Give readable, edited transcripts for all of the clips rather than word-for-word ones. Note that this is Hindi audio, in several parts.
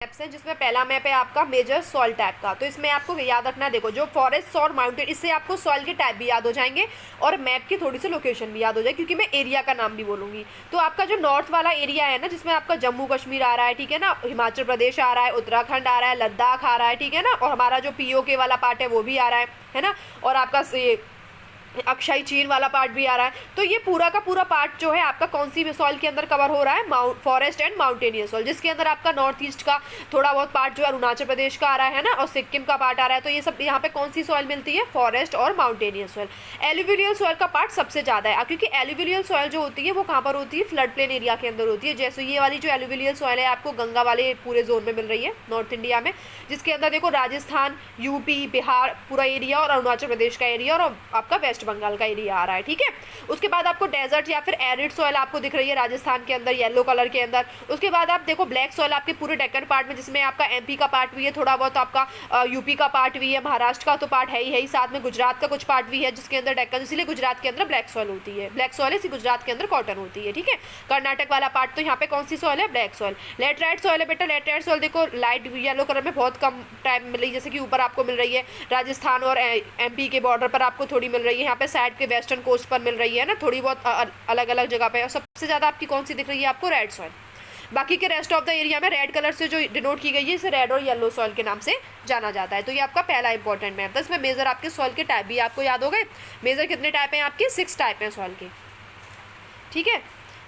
मैप्स हैं, जिसमें पहला मैप है आपका मेजर सॉइल टाइप का। तो इसमें आपको याद रखना, देखो जो फॉरेस्ट और माउंटेन, इससे आपको सॉइल के टाइप भी याद हो जाएंगे और मैप की थोड़ी सी लोकेशन भी याद हो जाएगी, क्योंकि मैं एरिया का नाम भी बोलूँगी। तो आपका जो नॉर्थ वाला एरिया है ना, जिसमें आपका जम्मू कश्मीर आ रहा है, ठीक है ना, हिमाचल प्रदेश आ रहा है, उत्तराखंड आ रहा है, लद्दाख आ रहा है, ठीक है ना, और हमारा जो POK वाला पार्ट है वो भी आ रहा है ना, और आपका अक्षय चीन वाला पार्ट भी आ रहा है। तो ये पूरा का पूरा पार्ट जो है आपका कौन सी सॉइल के अंदर कवर हो रहा है, फॉरेस्ट एंड माउंटेनियस सॉइल, जिसके अंदर आपका नॉर्थ ईस्ट का थोड़ा बहुत पार्ट जो है अरुणाचल प्रदेश का आ रहा है ना, और सिक्किम का पार्ट आ रहा है। तो ये सब यहाँ पे कौन सी सॉइल मिलती है, फॉरेस्ट और माउंटेनियस सॉइल। एलुवियल सॉइल का पार्ट सबसे ज़्यादा है, क्योंकि एलुवियल सॉइल जो होती है वो कहाँ पर होती है, फ्लड प्लेन एरिया के अंदर होती है। जैसे ये वाली जो एलुवियल सॉइल है आपको गंगा वाले पूरे जोन में मिल रही है नॉर्थ इंडिया में, जिसके अंदर देखो राजस्थान, UP, बिहार पूरा एरिया, और अरुणाचल प्रदेश का एरिया, और आपका वेस्ट बंगाल का एरिया आ रहा है, ठीक है। उसके बाद आपको डेजर्ट या फिर एरिड सॉइल आपको दिख रही है राजस्थान के अंदर येलो कलर के अंदर। उसके बाद आप देखो ब्लैक सॉइल आपके पूरे डेक्कन पार्ट में, जिसमें आपका MP का पार्ट भी है, थोड़ा बहुत आपका UP का पार्ट भी है, महाराष्ट्र का तो पार्ट है ही, साथ में गुजरात का कुछ पार्ट भी है जिसके अंदर डेक्कन, इसलिए गुजरात के अंदर ब्लैक सॉइल होती है, ब्लैक सॉइल है, गुजरात के अंदर कॉटन होती है, ठीक है। कर्नाटक वाला पार्ट तो यहाँ पे कौन सी सॉइल है, ब्लैक सॉइल। लेटराइट सॉइल है बेटा, लेटराइट सॉइल देखो लाइट येलो कलर में बहुत कम टाइम मिल रही है, जैसे कि ऊपर आपको मिल रही है राजस्थान और MP के बॉर्डर पर आपको थोड़ी मिल रही है, यहाँ पे साइड के वेस्टर्न कोस्ट पर मिल रही है ना, थोड़ी बहुत अलग अलग जगह पे। और सबसे ज़्यादा आपकी कौन सी दिख रही है आपको, रेड सॉइल। बाकी के रेस्ट ऑफ द एरिया में रेड कलर से जो डिनोट की गई है, इसे रेड और येलो सॉइल के नाम से जाना जाता है। तो ये आपका पहला इंपॉर्टेंट मैप था। इसमें मेजर आपके सॉइल के टाइप भी आपको याद हो गए। मेजर कितने टाइप हैं आपके, 6 टाइप हैं सॉइल के, ठीक है।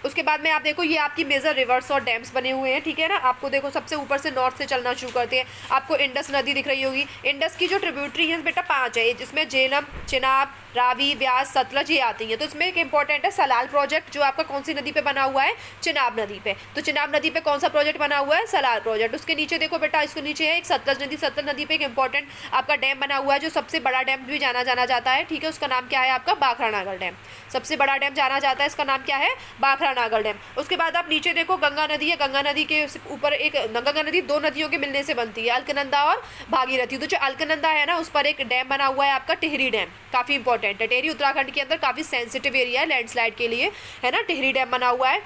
उसके बाद में आप देखो ये आपकी मेजर रिवर्स और डैम्स बने हुए हैं, ठीक है ना। आपको देखो सबसे ऊपर से नॉर्थ से चलना शुरू करते हैं, आपको इंडस नदी दिख रही होगी। इंडस की जो ट्रिब्यूटरी है बेटा 5 है, जिसमें झेलम, चिनाब, रावी, व्यास, सतलज ये आती हैं। तो इसमें एक इंपॉर्टेंट है सलाल प्रोजेक्ट, जो आपका कौन सी नदी पे बना हुआ है, चिनाब नदी पे। तो चिनाब नदी पे कौन सा प्रोजेक्ट बना हुआ है, सलाल प्रोजेक्ट। उसके नीचे देखो बेटा, इसके नीचे है एक सतलज नदी। सतलज नदी पे एक इंपॉर्टेंट आपका डैम बना हुआ है, जो सबसे बड़ा डैम भी जाना जाता है, ठीक है। उसका नाम क्या है आपका, बाखरा नागर डैम। सबसे बड़ा डैम जाना जाता है, इसका नाम क्या है, बाखरा नागर डैम। उसके बाद आप नीचे देखो गंगा नदी है। गंगा नदी के ऊपर एक, गंगा नदी 2 नदियों के मिलने से बनती है, अलकनंदा और भागीरथी। तो जो अलकनंदा है ना, उस पर एक डैम बना हुआ है आपका टिहरी डैम, काफ़ी इंपॉर्टेंट है। टिहरी उत्तराखंड के अंदर काफ़ी सेंसिटिव एरिया है लैंडस्लाइड के लिए, है ना। टिहरी डैम बना हुआ है,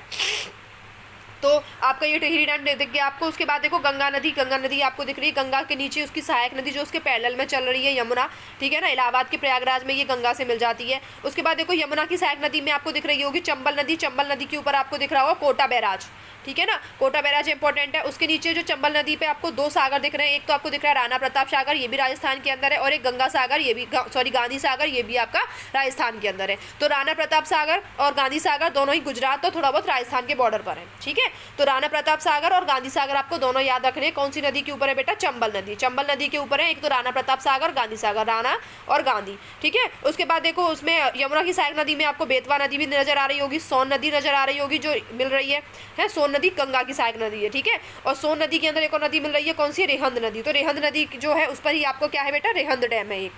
तो आपका ये टिहरी डैम दिख गया आपको। उसके बाद देखो गंगा नदी आपको दिख रही है। गंगा के नीचे उसकी सहायक नदी जो उसके पैरेलल में चल रही है, यमुना, ठीक है ना। इलाहाबाद के प्रयागराज में ये गंगा से मिल जाती है। उसके बाद देखो यमुना की सहायक नदी में आपको दिख रही होगी चंबल नदी। चंबल नदी के ऊपर आपको दिख रहा होगा कोटा बैराज, ठीक है ना। कोटा बैराज इंपॉर्टेंट है। उसके नीचे जो चंबल नदी पे आपको 2 सागर दिख रहे हैं, एक तो आपको दिख रहा है राणा प्रताप सागर, ये भी राजस्थान के अंदर है, और एक गंगा सागर, ये भी गांधी सागर, ये भी आपका राजस्थान के अंदर है। तो राणा प्रताप सागर और गांधी सागर दोनों ही गुजरात और थोड़ा बहुत राजस्थान के बॉर्डर पर है, ठीक है। तो राणा प्रताप सागर और गांधी सागर आपको दोनों याद रखने हैं। कौन सी नदी के ऊपर है बेटा, चंबल नदी। चंबल नदी के ऊपर है एक तो राणा प्रताप सागर, गांधी सागर, राणा और गांधी, ठीक है। उसके बाद देखो उसमें यमुना की सहायक नदी में आपको बेतवा नदी भी नजर आ रही होगी, सोन नदी नजर आ रही होगी जो मिल रही है। सोन नदी गंगा की सहायक नदी है, ठीक है। और सोन नदी के अंदर एक और नदी मिल रही है, कौन सी, रेहंद नदी। तो रेहंद नदी जो है उस पर ही आपको क्या है बेटा, रेहंद डैम है एक।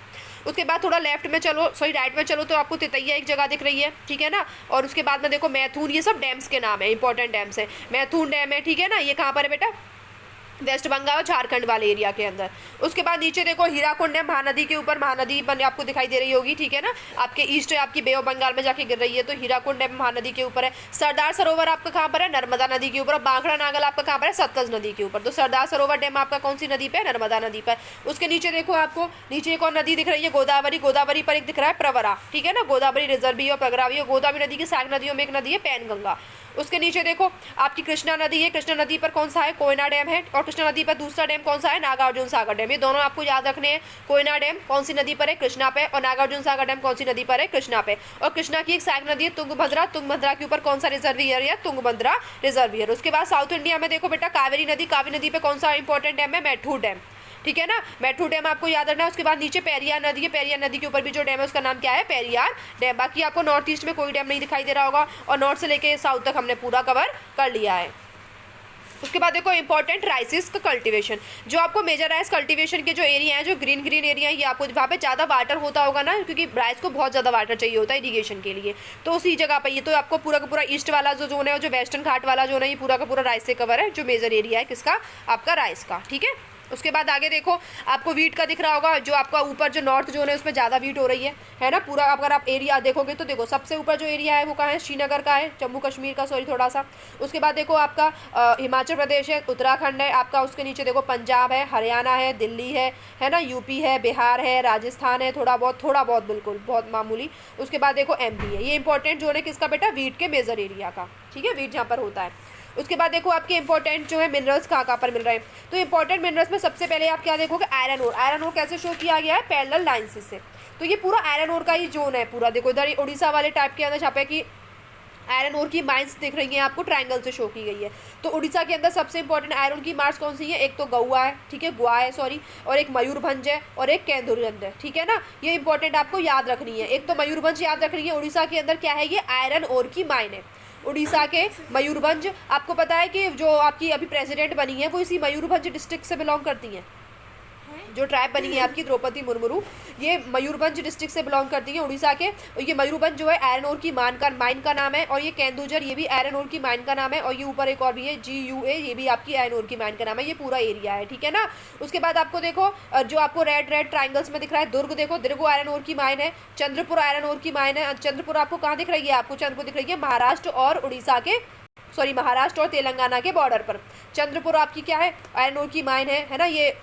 उसके बाद थोड़ा लेफ्ट में चलो, राइट में चलो, तो आपको तितैया एक जगह दिख रही है, ठीक है ना। और उसके बाद में देखो मैथुन, ये सब डैम्स के नाम है, इंपॉर्टेंट डैम्स है। मैथुन डैम है, ठीक है ना। ये कहाँ पर है बेटा, वेस्ट बंगाल और झारखंड वाले एरिया के अंदर। उसके बाद नीचे देखो हीराकुंड है, महानदी के ऊपर, महानदी बन आपको दिखाई दे रही होगी, ठीक है ना। आपके ईस्ट आपकी बे ऑफ बंगाल में जाके गिर रही है, तो हीराकुंड डैम महानदी के ऊपर है। सरदार सरोवर आपका कहाँ पर है, नर्मदा नदी के ऊपर। बांखड़ा नागल आपका कहाँ पर है, सतलज नदी के ऊपर। तो सरदार सरोवर डैम आपका कौन सी नदी पे, नर्मदा नदी पर। उसके नीचे देखो आपको नीचे एक और नदी दिख रही है, गोदावरी। गोदावरी पर एक दिख रहा है प्रवरा, ठीक है ना। गोदावरी रिजर्व भी और प्रगरा भी है। गोदावरी नदी की सहायक नदियों में एक नदी है पैनगंगा। उसके नीचे देखो आपकी कृष्णा नदी है। कृष्णा नदी पर कौन सा है, कोयना डैम है। और कृष्णा नदी पर दूसरा डैम कौन सा है, नागार्जुन सागर डैम। ये दोनों आपको याद रखने हैं। कोयना डैम कौन सी नदी पर है, कृष्णा पे, और नागार्जुन सागर डैम कौन सी नदी पर है, कृष्णा पे। और कृष्णा की एक सहायक नदी है तुंगभद्रा। तुंगभद्रा के ऊपर कौन सा रिजर्वियर है, तुंगभद्रा रिजर्वियर। उसके बाद साउथ इंडिया में देखो बेटा कावेरी नदी। कावेरी नदी पे कौन सा इंपॉर्टेंट डैम है, मैठूर डैम, ठीक है ना। मैठूर डैम आपको याद रखना है। उसके बाद नीचे पेरियार नदी है। पेरियार नदी के ऊपर भी जो डैम है उसका नाम क्या है, पेरियार डैम। बाकी आपको नॉर्थ ईस्ट में कोई डैम नहीं दिखाई दे रहा होगा, और नॉर्थ से लेके साउथ तक हमने पूरा कवर कर लिया है। उसके बाद देखो इंपॉर्टेंट राइसिस का कल्टीवेशन, जो आपको मेजर राइस कल्टीवेशन के जो एरिया है, जो ग्रीन एरिया है, ये आपको वहाँ पे ज़्यादा वाटर होता होगा ना, क्योंकि राइस को बहुत ज़्यादा वाटर चाहिए होता है इरीगेशन के लिए। तो उसी जगह पर ये तो आपको पूरा का पूरा ईस्ट वाला जो जोन है, जो वेस्टर्न घाट वाला जोन है, ये पूरा का पूरा राइस से कवर है, जो मेजर एरिया है किसका, आपका राइस का, ठीक है। उसके बाद आगे देखो आपको वीट का दिख रहा होगा, जो आपका ऊपर जो नॉर्थ जोन है उसमें ज़्यादा वीट हो रही है ना पूरा। अगर आप एरिया देखोगे तो देखो सबसे ऊपर जो एरिया है वो कहाँ है, श्रीनगर का है, जम्मू कश्मीर का, सॉरी थोड़ा सा। उसके बाद देखो आपका हिमाचल प्रदेश है, उत्तराखंड है आपका, उसके नीचे देखो पंजाब है, हरियाणा है, दिल्ली है ना, यूपी है, बिहार है, राजस्थान है, थोड़ा बहुत बिल्कुल बहुत मामूली। उसके बाद देखो एमपी है। ये इंपॉर्टेंट जोन है किसका बेटा, वीट के मेजर एरिया का, ठीक है, वीट जहाँ पर होता है। उसके बाद देखो आपके इंपॉर्टेंट जो है मिनरल्स कहाँ पर मिल रहे हैं। तो इंपॉर्टेंट मिनरल्स में सबसे पहले आप क्या देखोगे, आयरन ओर। आयरन ओर कैसे शो किया गया है, पैरेलल लाइंस से। तो ये पूरा आयरन ओर का ही जोन है पूरा। देखो इधर उड़ीसा वाले टाइप के अंदर जहाँ पे कि आयरन ओर की माइंस दिख रही हैं आपको, ट्रायंगल से शो की गई है। तो उड़ीसा के अंदर सबसे इंपॉर्टेंट आयरन की मार्क्स कौन सी है, एक तो गौआ है, ठीक है, गोवा है सॉरी, और एक मयूरभंज है और एक केंदुरगंज है, ठीक है ना। ये इंपॉर्टेंट आपको याद रखनी है। एक तो मयूरभंज याद रखनी है, उड़ीसा के अंदर क्या है, ये आयरन ओर की माइन है। उड़ीसा के मयूरभंज, आपको पता है कि जो आपकी अभी प्रेसिडेंट बनी है वो इसी मयूरभंज डिस्ट्रिक्ट से बिलोंग करती हैं। जो ट्राइब बनी है आपकी द्रौपदी मुर्मू, ये मयूरभंज डिस्ट्रिक्ट से बिलोंग करती है उड़ीसा के। और ये मयूरभंज जो है आयरन ओर की माइन का नाम है, और ये केंदुझर ये भी आयरन ओर की माइन का नाम है, और ये ऊपर एक और भी है GUA, ये भी आपकी आयरन ओर की माइन का नाम है। ये पूरा एरिया है, ठीक है ना। उसके बाद आपको देखो जो आपको रेड ट्राइंगल्स में दिख रहा है, दुर्ग देखो, दुर्ग आयरन ओर की माइन है। चंद्रपुर आयरन ओर की माइन है। चंद्रपुर आपको कहाँ दिख रही है, आपको चंद्रपुर दिख रही है महाराष्ट्र और उड़ीसा के, सॉरी महाराष्ट्र और तेलंगाना के बॉर्डर पर। चंद्रपुर आपकी क्या है, आयरन ओर की माइन है ना। ये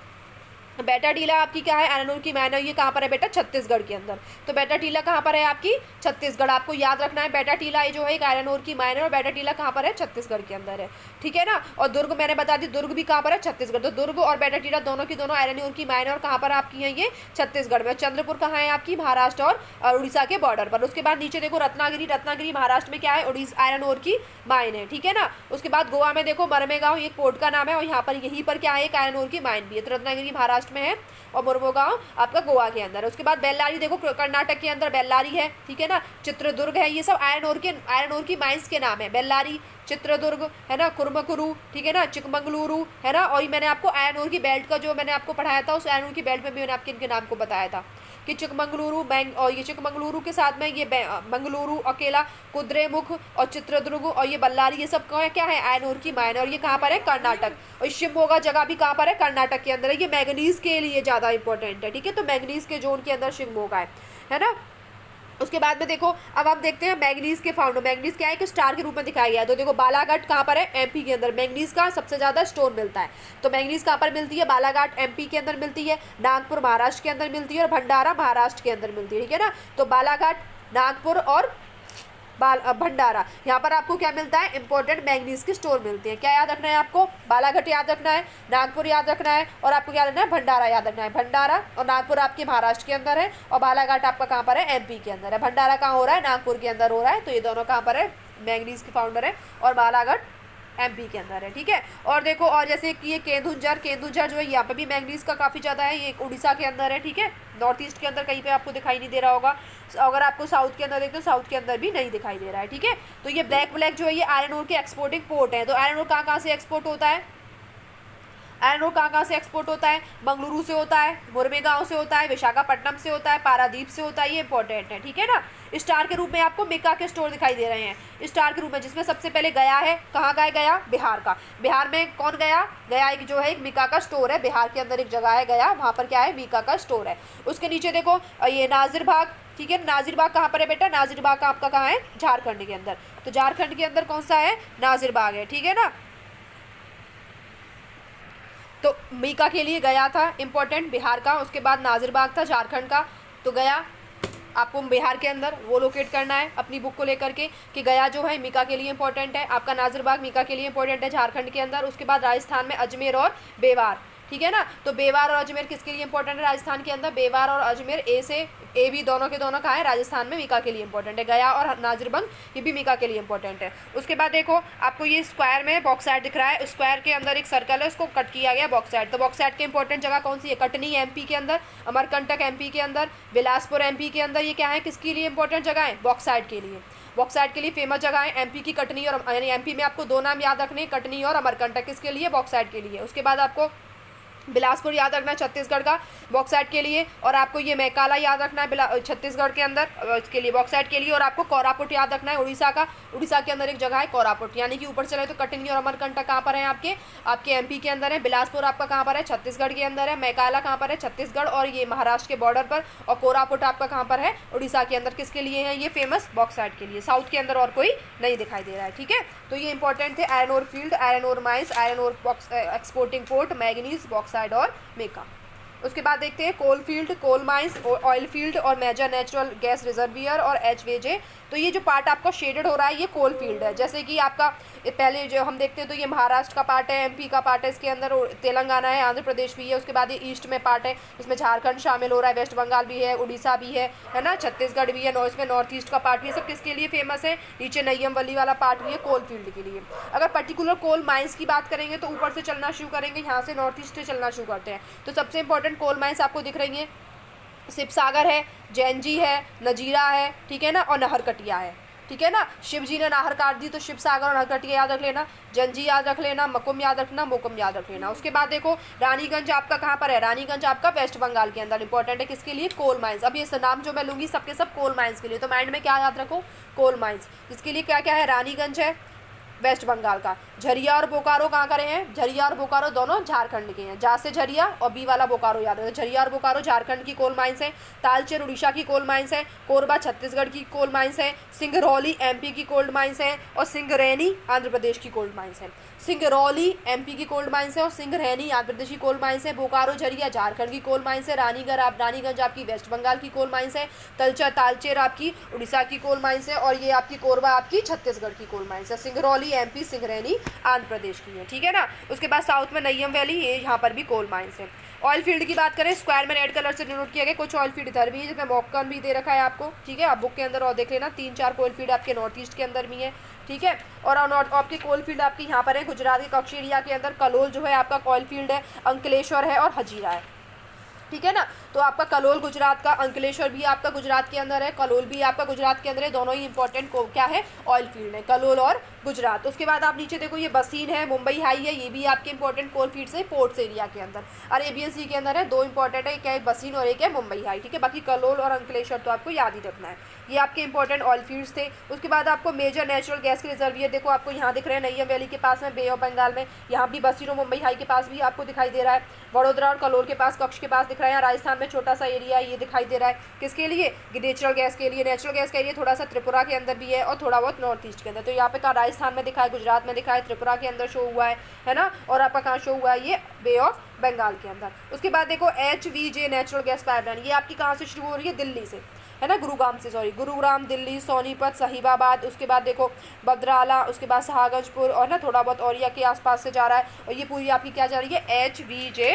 बेटा टीला आपकी क्या है, आयरन ओर की माइन है। ये कहाँ पर है बेटा, छत्तीसगढ़ के अंदर। तो बेटा टीला कहाँ पर है आपकी, छत्तीसगढ़। आपको याद रखना है बेटा टीला ये जो है एक आयरन ओर की माइन है, और बेटा टीला कहाँ पर है, छत्तीसगढ़ के अंदर है, ठीक है ना। और दुर्ग मैंने बता दी, दुर्ग भी कहाँ पर है, छत्तीसगढ़। तो दुर्ग और बेटा टीला दोनों की दोनों आयरन ओर की माइन है, और कहाँ पर आपकी है ये, छत्तीसगढ़ में। चंद्रपुर कहाँ है आपकी, महाराष्ट्र और उड़ीसा के बॉर्डर पर। उसके बाद नीचे देखो रत्नागिरी महाराष्ट्र में क्या है, उड़ीसा आयरन ओर की माइन है, ठीक है ना। उसके बाद गोवा में देखो मरमेगांव, ये पोर्ट का नाम है, और यहाँ पर यहीं पर क्या है, एक आयरन ओर की माइन भी है। तो रत्नागिरी महाराष्ट्र में है और मुर्मुगांव आपका गोवा के अंदर है। उसके बाद बेल्लारी देखो कर्नाटक के अंदर बेल्लारी है, ठीक है ना। चित्रदुर्ग है, ये सब आयरन ओर की माइंस के नाम है। बेल्लारी, चित्रदुर्ग है ना, कुर्मकुरु, ठीक है ना, चिकमंगलुरु है ना। और मैंने आपको आयरन ओर की बेल्ट का जो मैंने आपको पढ़ाया था, उस आयरन ओर की बेल्ट में भी मैंने आपके इनके नाम को बताया था कि चिकमंगलुरु और ये चिकमंगलुरु के साथ में ये मंगलुरु अकेला, कुद्रेमुख और चित्रदुर्ग और ये बल्लारी, ये सब क्या है, आयरन ओर की माइन। और ये कहाँ पर है, कर्नाटक। और शिवमोगा जगह भी कहाँ पर है, कर्नाटक के अंदर है। ये मैंगनीज के लिए ज़्यादा इंपॉर्टेंट है, ठीक है। तो मैंगनीज के जोन के अंदर शिवमोगा है ना। उसके बाद में देखो अब आप देखते हैं मैंगनीज के फाउंडर। मैंगनीज क्या है कि स्टार के रूप में दिखाया गया है। तो देखो बालाघाट कहाँ पर है, MP के अंदर मैंगनीज का सबसे ज़्यादा स्टोन मिलता है। तो मैंगनीज कहाँ पर मिलती है, बालाघाट MP के अंदर मिलती है, नागपुर महाराष्ट्र के अंदर मिलती है, और भंडारा महाराष्ट्र के अंदर मिलती है, ठीक है ना। तो बालाघाट, नागपुर और भंडारा, यहाँ पर आपको क्या मिलता है, इंपॉर्टेंट मैंगनीज के स्टोर मिलते हैं। क्या याद रखना है आपको, बालाघाट याद रखना है, नागपुर याद रखना है, और आपको क्या रखना है, भंडारा याद रखना है। भंडारा और नागपुर आपके महाराष्ट्र के अंदर है, और बालाघाट आपका कहाँ पर है, MP के अंदर है। भंडारा कहाँ हो रहा है, नागपुर के अंदर हो रहा है। तो ये दोनों कहाँ पर है, मैंगनीज के फाउंडर है, और बालाघाट MP के अंदर है, ठीक है। और देखो और जैसे कि ये केंदुझर जो है यहाँ पे भी मैंगनीज का काफ़ी ज़्यादा है। ये उड़ीसा के अंदर है, ठीक है। नॉर्थ ईस्ट के अंदर कहीं पे आपको दिखाई नहीं दे रहा होगा। अगर आपको साउथ के अंदर देखते हो, साउथ के अंदर भी नहीं दिखाई दे रहा है, ठीक है। तो ये ब्लैक जो है ये आयरन ओर के एक्सपोर्टिंग पोर्ट है। तो आयरन ओर कहाँ से एक्सपोर्ट होता है, आयरन ओर कहाँ से एक्सपोर्ट होता है, मंगलुरु से होता है, मुरमेगांव से होता है, विशाखापट्टनम से होता है, पारादीप से होता है। ये इंपॉर्टेंट है, ठीक है ना। स्टार के रूप में आपको मिका के स्टोर दिखाई दे रहे हैं स्टार के रूप में, जिसमें सबसे पहले गया है, कहाँ का है, गया बिहार का। बिहार में कौन गया, गया एक जो है एक मिका का स्टोर है, बिहार के अंदर एक जगह है गया, वहाँ पर क्या है, मिका का स्टोर है। उसके नीचे देखो ये नाजिरबाग, ठीक है। नाजिरबाग कहाँ पर है बेटा, नाजिरबाग का आपका कहाँ है, झारखंड के अंदर। तो झारखंड के अंदर कौन सा है, नाजिरबाग है, ठीक है ना। तो मीका के लिए गया था इंपॉर्टेंट बिहार का, उसके बाद नाजिरबाग था झारखंड का। तो गया आपको बिहार के अंदर वो लोकेट करना है अपनी बुक को लेकर के कि गया जो है मीका के लिए इंपॉर्टेंट है, आपका नाजिरबाग मीका के लिए इंपॉर्टेंट है झारखंड के अंदर। उसके बाद राजस्थान में अजमेर और बेवार, ठीक है ना। तो बेवार और अजमेर किसके लिए इंपॉर्टेंट है राजस्थान के अंदर, बेवार और अजमेर ए बी दोनों के दोनों कहाँ है, राजस्थान में मीका के लिए इंपॉर्टेंट है। गया और नाजिरबंग ये भी मीका के लिए इंपॉर्टेंट है। उसके बाद देखो आपको ये स्क्वायर में बॉक्साइट दिख रहा है, स्क्वायर के अंदर एक सर्कल है, उसको कट किया गया बॉक्साइट। तो बॉक्साइट के इंपॉर्टेंट जगह कौन सी है, कटनी MP के अंदर, अमरकंटक MP के अंदर, बिलासपुर MP के अंदर। ये क्या है, किसके लिए इंपॉर्टेंट जगह है, बॉक्साइट के लिए। बॉक्साइट के लिए फेमस जगह है MP की कटनी, और यानी MP में आपको दो नाम याद रखने, कटनी और अमरकंटक, किसके लिए, बॉक्साइट के लिए। उसके बाद आपको बिलासपुर याद रखना है छत्तीसगढ़ का बॉक्साइट के लिए, और आपको ये मैकाला याद रखना है छत्तीसगढ़ के अंदर इसके लिए बॉक्साइट के लिए, और आपको कोरापुट याद रखना है उड़ीसा का। उड़ीसा के अंदर एक जगह है कोरापुट, यानी कि ऊपर चले तो कटनी और अमरकंटक कहाँ पर है आपके एमपी के अंदर है। बिलासपुर आपका कहाँ पर है, छत्तीसगढ़ के अंदर है। मैकाला कहाँ पर है, छत्तीसगढ़ और ये महाराष्ट्र के बॉर्डर पर। और कोरापुट आपका कहाँ पर है, उड़ीसा के अंदर। किसके लिए है ये फेमस, बॉक्साइट के लिए। साउथ के अंदर और कोई नहीं दिखाई दे रहा है, ठीक है। तो ये इंपॉर्टेंट थे, iron ore field, iron ore mines, iron ore exporting port, manganese, bauxite और मेका। उसके बाद देखते हैं coal field, coal mines, oil field और मेजर नेचुरल गैस रिजर्वियर और एचवेजे। तो ये जो पार्ट आपका शेडेड हो रहा है ये कोल फील्ड है। जैसे कि आपका पहले जो हम देखते हैं तो ये महाराष्ट्र का पार्ट है, एमपी का पार्ट है, इसके अंदर तेलंगाना है, आंध्र प्रदेश भी है। उसके बाद ये ईस्ट में पार्ट है, इसमें झारखंड शामिल हो रहा है, वेस्ट बंगाल भी है, उड़ीसा भी है ना, छत्तीसगढ़ भी है। इसमें नॉर्थ ईस्ट का पार्ट भी है। सब किसके लिए फेमस है, नीचे नैयम वली वाला पार्ट भी है कोल फील्ड के लिए। अगर पर्टिकुलर कोल माइंस की बात करेंगे तो ऊपर से चलना शुरू करेंगे, यहाँ से नॉर्थ ईस्ट से चलना शुरू करते हैं। तो सबसे इंपॉर्टेंट कोल माइंस आपको दिख रही हैं, शिवसागर है, जैनजी है, नजीरा है, ठीक है ना, और नहरकटिया है, ठीक है ना। शिव जी ने नाहर काट दी तो शिवसागर और नहरकटिया याद रख लेना, जंजी याद रख लेना, मकुम याद रखना, मोकम याद रख लेना। उसके बाद देखो रानीगंज आपका कहाँ पर है, रानीगंज आपका वेस्ट बंगाल के अंदर। इंपॉर्टेंट है किसके लिए, कोल माइंस। अब ये नाम जो मैं लूँगी सबके सब कोल माइंस के लिए, तो माइंड में क्या याद रखो, कोल माइंस। इसके लिए क्या क्या है, रानीगंज है वेस्ट बंगाल का, झरिया और बोकारो कहाँ करे हैं, झरिया और बोकारो दोनों झारखंड के हैं। जा से झरिया और बी वाला बोकारो याद रखो, झरिया और बोकारो झारखंड की कोल माइंस है। तालचेर उड़ीसा की कोल माइंस है, कोरबा छत्तीसगढ़ की कोल माइंस है, सिंगरौली एमपी की कोल्ड माइंस है, और सिंगरैनी आंध्र प्रदेश की कोल्ड माइंस है। सिंगरौली एमपी की कोल्ड माइंस है और सिंगरैनी आंध्र प्रदेश की कोल्ड माइंस है। बोकारो झरिया झारखंड की कोल माइंस है। रानीगंज आपकी वेस्ट बंगाल की कोल माइंस है। तालचेर आपकी उड़ीसा की कोल माइंस है, और ये आपकी कोरबा आपकी छत्तीसगढ़ की कोल माइंस है। सिंगरौली एमपी, सिंगरैनी आंध्र प्रदेश की है, ठीक है ना। उसके बाद साउथ में नैयम वैली, ये यहाँ पर भी कोल माइंस है। ऑयल फील्ड की बात करें, स्क्वायर में रेड कलर से डिनोट किया गया। कुछ ऑयल फील्ड इधर भी है जिसमें मॉकन भी दे रखा है आपको, ठीक है। आप बुक के अंदर और देख लेना, 3-4 ऑयल फील्ड आपके नॉर्थ ईस्ट के अंदर भी है, ठीक है। और आपके कोल फील्ड आपकी यहाँ पर है गुजरात के कच्छ एरिया के अंदर। कलोल जो है आपका ऑयल फील्ड है, अंकलेश्वर है और हजीरा है, ठीक है ना। तो आपका कलोल गुजरात का, अंकलेश्वर भी आपका गुजरात के अंदर है, कलोल भी आपका गुजरात के अंदर है। दोनों ही इंपॉर्टेंट क्या है, ऑयल फील्ड है, कलोल और गुजरात। उसके बाद आप नीचे देखो ये बसीन है, मुंबई हाई है, ये भी आपके इंपॉर्टेंट कोल फील्ड्स है पोर्ट्स एरिया के अंदर। अरेबियन सी के अंदर है, 2 इंपॉर्टेंट है, क्या एक बसीन और एक है मुंबई हाई, ठीक है। बाकी कलोल और अंकलेश्वर तो आपको याद ही रखना है। ये आपके इंपॉर्टेंट ऑयल फील्ड्स थे। उसके बाद आपको मेजर नेचुरल गैस के रिजर्वियर देखो आपको यहाँ दिख रहे हैं, नैयम वैली के पास में, बे ऑफ बंगाल में, यहाँ भी बसीन और मुंबई हाई के पास भी आपको दिखाई दे रहा है। वडोदरा और कलोल के पास, कच्छ के पास दिख रहा है। राजस्थान में छोटा सा एरिया ये दिखाई दे रहा है, किसके लिए, नेचुरल गैस के लिए। नेचुरल गैस का एरिया थोड़ा सा त्रिपुरा के अंदर भी है और थोड़ा बहुत नॉर्थ ईस्ट के अंदर। तो यहाँ पे कहाँ राजस्थान में दिखा है, गुजरात में दिखा है, त्रिपुरा के अंदर शो हुआ है ना। और आपका कहाँ शो हुआ है, ये बे ऑफ बंगाल के अंदर। उसके बाद देखो HVJ नेचुरल गैस पाइपलाइन, ये आपकी कहाँ से शुरू हो रही है, दिल्ली से, है ना, गुरुग्राम, दिल्ली, सोनीपत, साहिबाबाद। उसके बाद देखो बद्राला, उसके बाद शाहगंजपुर और ना थोड़ा बहुत औरिया के आसपास से जा रहा है। और ये पूरी आपकी क्या जा रही है, HVJ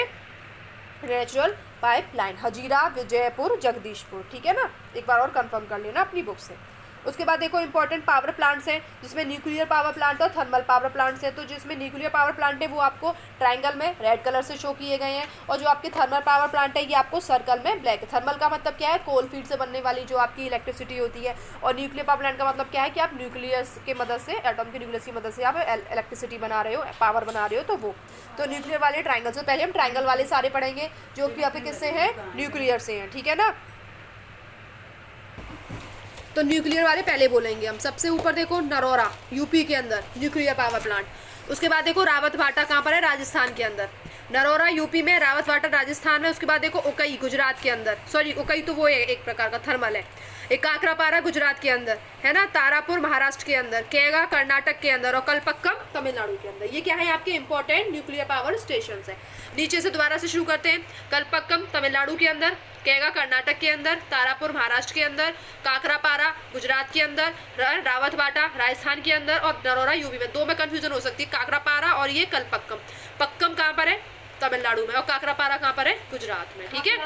natural pipeline, Hazira, Vijaypur, Jagdishpur, ठीक है ना। एक बार और कंफर्म कर लेना अपनी बुक से। उसके बाद देखो इंपॉर्टेंट पावर प्लांट्स हैं, जिसमें न्यूक्लियर पावर प्लांट और थर्मल पावर प्लांट्स हैं। तो जिसमें न्यूक्लियर पावर प्लांट है वो आपको ट्रायंगल में रेड कलर से शो किए गए हैं, और जो आपके थर्मल पावर प्लांट है ये आपको सर्कल में ब्लैक है। थर्मल का मतलब क्या है, कोल फील्ड से बनने वाली जो आपकी इलेक्ट्रिसिटी होती है, और न्यूक्लियर पावर प्लांट का मतलब क्या है कि आप न्यूक्लियस के मदद से, एटम के न्यूक्लियस की मदद से आप इलेक्ट्रिसिटी बना रहे हो, पावर बना रहे हो, तो वो तो न्यूक्लियर वाले ट्रायंगल से। पहले हम ट्रायंगल वाले सारे पढ़ेंगे जो कि आपके किससे हैं, न्यूक्लियर से हैं, ठीक है ना। तो न्यूक्लियर वाले पहले बोलेंगे हम। सबसे ऊपर देखो नरोरा, यूपी के अंदर न्यूक्लियर पावर प्लांट। उसके बाद देखो रावतभाटा कहाँ पर है, राजस्थान के अंदर। नरोरा यूपी में, रावतभाटा राजस्थान में। उसके बाद देखो उकई गुजरात के अंदर, सॉरी उकई तो वो एक प्रकार का थर्मल है। एक काकरापारा गुजरात के अंदर, है ना, तारापुर महाराष्ट्र के अंदर, केगा कर्नाटक के अंदर, और कलपक्कम तमिलनाडु के अंदर। ये क्या है, आपके इंपॉर्टेंट न्यूक्लियर पावर स्टेशन है। नीचे से दोबारा से शुरू करते हैं। कलपक्कम तमिलनाडु के अंदर, केगा कर्नाटक के अंदर, तारापुर महाराष्ट्र के अंदर, काकरापारा गुजरात के अंदर, रावतभाटा राजस्थान के अंदर, और नरोरा यूपी में। 2 में कंफ्यूजन हो सकती है, काकरापारा और ये कलपक्कम। पक्कम कहाँ पर है, तमिलनाडु में, और काकरापारा कहाँ पर है, गुजरात में, ठीक है।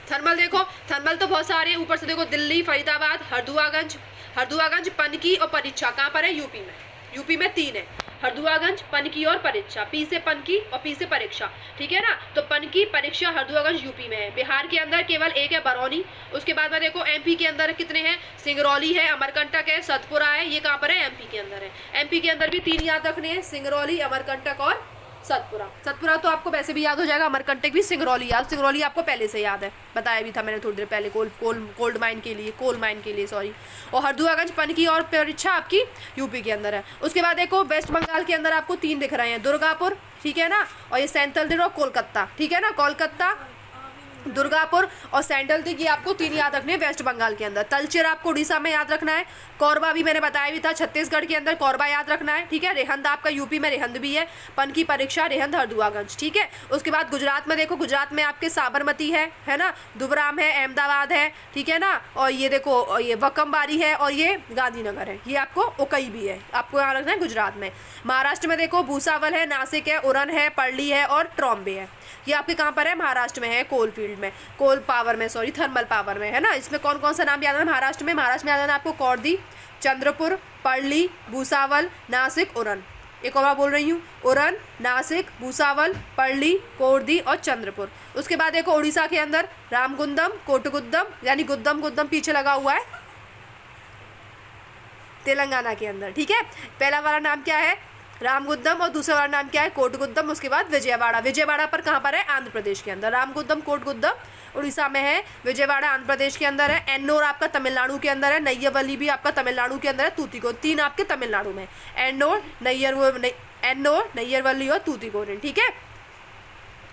थर्मल देखो, थर्मल तो बहुत सारे हैं। ऊपर से देखो दिल्ली, फरीदाबाद, हरदुआगंज, पनकी और परीक्षा कहाँ पर है, यूपी में 3 है, हरदुआगंज, पनकी और परीक्षा। पी से पनकी और पी से परीक्षा, ठीक है ना। तो पनकी, परीक्षा, हरदुआगंज यूपी में है। बिहार के अंदर केवल एक है, बरौनी। उसके बाद में देखो एमपी के अंदर कितने हैं, सिंगरौली है, अमरकंटक है, सतपुरा है। ये कहाँ पर है, एमपी के अंदर है। एमपी के अंदर भी 3 याद रखने हैं, सिंगरौली, अमरकंटक और सतपुरा। सतपुरा तो आपको वैसे भी याद हो जाएगा, अमरकंटक भी, सिंगरौली याद, सिंगरौली आपको पहले से याद है, बताया भी था मैंने थोड़ी देर पहले, कोल माइन के लिए सॉरी। और हरदुआगंज पनकी और परीक्षा आपकी यूपी के अंदर है। उसके बाद देखो वेस्ट बंगाल के अंदर आपको 3 दिख रहे हैं, दुर्गापुर, ठीक है ना, और ये सैंतलदिर और कोलकाता, ठीक है ना, कोलकाता, दुर्गापुर और सैंडलदिघ, ये आपको 3 याद रखने हैं वेस्ट बंगाल के अंदर। तलचेर आपको उड़ीसा में याद रखना है। कोरबा भी मैंने बताया भी था, छत्तीसगढ़ के अंदर कोरबा याद रखना है, ठीक है। रेहंद आपका यूपी में रेहंद भी है, पन की परीक्षा, रेहंद, हरदुआगंज, ठीक है। उसके बाद गुजरात में देखो, गुजरात में आपके साबरमती है ना, दुबराम है, अहमदाबाद है, ठीक है ना, और ये देखो ये वकमबारी है और ये गांधीनगर है, ये आपको उकई भी है, आपको यहाँ रखना है गुजरात में। महाराष्ट्र में देखो भूसावल है, नासिक है, उरन है, पर्ली है और ट्रॉम्बे है। ये आपके कहाँ पर है? महाराष्ट्र में है, कोल फील्ड में, कोल पावर में, सॉरी थर्मल पावर में, है ना। इसमें कौन कौन सा नाम याद है महाराष्ट्र में? महाराष्ट्र में याद है आपको कौरदी, चंद्रपुर, पर्ली, भूसावल, नासिक, उरन। एक और बार बोल रही हूँ, उरन, नासिक, भूसावल, पर्ली, कौरदी और चंद्रपुर। उसके बाद देखो उड़ीसा के अंदर रामगुंदम, कोटगुद्दम, यानी गुद्दम पीछे लगा हुआ है तेलंगाना के अंदर, ठीक है। पहला वाला नाम क्या है? रामगुद्दम, और दूसरा वाला नाम क्या है? कोटगुद्दम। उसके बाद विजयवाड़ा, विजयवाड़ा पर कहाँ पर है? आंध्र प्रदेश के अंदर। रामगुद्दम, कोटगुद्दम उड़ीसा में है, विजयवाड़ा आंध्र प्रदेश के अंदर है, एन्नोर आपका तमिलनाडु के अंदर है, नैय्यवली भी आपका तमिलनाडु के अंदर है, तूतीकोरिन, 3 आपके तमिलनाडु में, एन्नोर, नैय्यवली और तूतीकोरिन, ठीक है।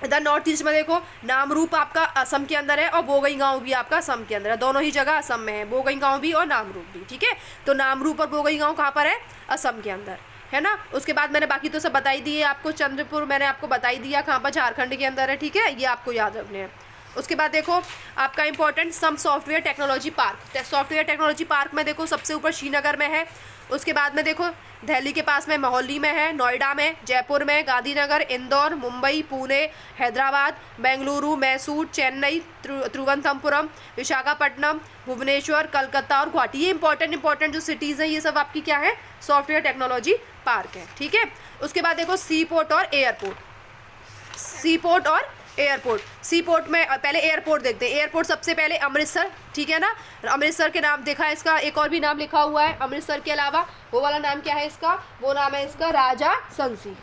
इधर नॉर्थ ईस्ट में देखो नामरूप आपका असम के अंदर है और बोगईगांव भी आपका असम के अंदर है, दोनों ही जगह असम में है, बोगईगांव भी और नामरूप भी, ठीक है। तो नामरूप और बोगईगांव कहाँ पर है? असम के अंदर, है ना। उसके बाद मैंने बाकी तो सब बताई दिए आपको, चंद्रपुर मैंने आपको बताई दिया कहाँ पर, झारखंड के अंदर है, ठीक है, ये आपको याद रखने हैं। उसके बाद देखो आपका important some software technology park, software technology park में देखो सबसे ऊपर श्रीनगर में है। उसके बाद में देखो दिल्ली के पास में मोहाली में है, नोएडा में, जयपुर में, गांधीनगर, इंदौर, मुंबई, पुणे, हैदराबाद, बेंगलुरु, मैसूर, चेन्नई, तिरुवनंतपुरम, विशाखापट्टनम, भुवनेश्वर, कलकत्ता और गुवाहाटी। ये इंपॉर्टेंट जो सिटीज़ हैं ये सब आपकी क्या है? सॉफ्टवेयर टेक्नोलॉजी पार्क है, ठीक है। उसके बाद देखो सी पोर्ट और एयरपोर्ट, सी पोर्ट और एयरपोर्ट। सी पोर्ट में पहले एयरपोर्ट देखते हैं। एयरपोर्ट सबसे पहले अमृतसर, ठीक है ना, अमृतसर के नाम देखा है, इसका एक और भी नाम लिखा हुआ है अमृतसर के अलावा, वो वाला नाम क्या है इसका? वो नाम है इसका राजा संसी,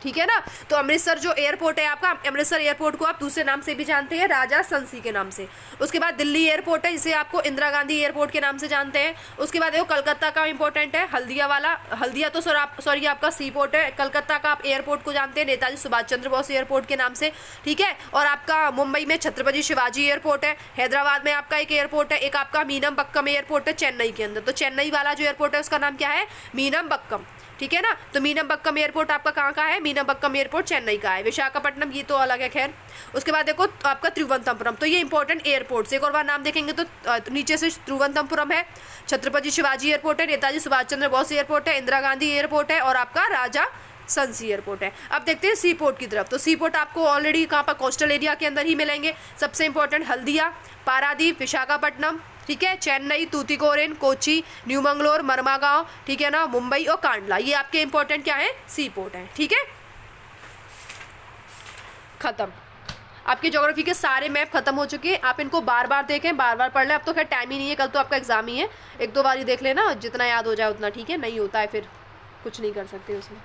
ठीक है ना। तो अमृतसर जो एयरपोर्ट है आपका, अमृतसर एयरपोर्ट को आप दूसरे नाम से भी जानते हैं, राजा संसी के नाम से। उसके बाद दिल्ली एयरपोर्ट है, जिसे आपको इंदिरा गांधी एयरपोर्ट के नाम से जानते हैं। उसके बाद देखो कलकत्ता का इंपॉर्टेंट है, हल्दिया वाला, हल्दिया तो सॉरी आपका सी पोर्ट है, कलकत्ता का आप एयरपोर्ट को जानते हैं नेताजी सुभाष चंद्र बोस एयरपोर्ट के नाम से, ठीक है। और आपका मुंबई में छत्रपति शिवाजी एयरपोर्ट है, हैदराबाद में आपका एक एयरपोर्ट है, एक आपका मीनमबक्कम एयरपोर्ट है चेन्नई के अंदर। तो चेन्नई वाला जो एयरपोर्ट है उसका नाम क्या है? मीनमबक्कम, ठीक है ना। तो मीनमबक्कम एयरपोर्ट आपका कहाँ का है? मीनमबक्कम एयरपोर्ट चेन्नई का है। विशाखापट्टनम ये तो अलग है, खैर। उसके बाद देखो आपका तिरुवनंतपुरम। तो ये इंपॉर्टेंट एयरपोर्ट्स, एक और बार नाम देखेंगे तो नीचे से तिरुवनंतपुरम है, छत्रपति शिवाजी एयरपोर्ट है, नेताजी सुभाष चंद्र बोस एयरपोर्ट है, इंदिरा गांधी एयरपोर्ट है और आपका राजा संसी एयरपोर्ट है। अब देखते हैं सी पोर्ट की तरफ। तो सी पोर्ट आपको ऑलरेडी कहाँ पर? कोस्टल एरिया के अंदर ही मिलेंगे। सबसे इंपॉर्टेंट हल्दिया, पारादीप, विशाखापट्टनम, ठीक है, चेन्नई, तूतीकोरिन, कोची, न्यू मंगलोर, मरमागांव, ठीक है ना, मुंबई और कांडला, ये आपके इंपॉर्टेंट क्या है? सी पोर्ट है, ठीक है। खत्म, आपके ज्योग्राफी के सारे मैप खत्म हो चुके हैं। आप इनको बार बार देखें, बार बार पढ़ लें। अब तो खैर टाइम ही नहीं है, कल तो आपका एग्जाम ही है, 1-2 बार ही देख लेना, जितना याद हो जाए उतना, ठीक है। नहीं होता है फिर कुछ नहीं कर सकते उसमें।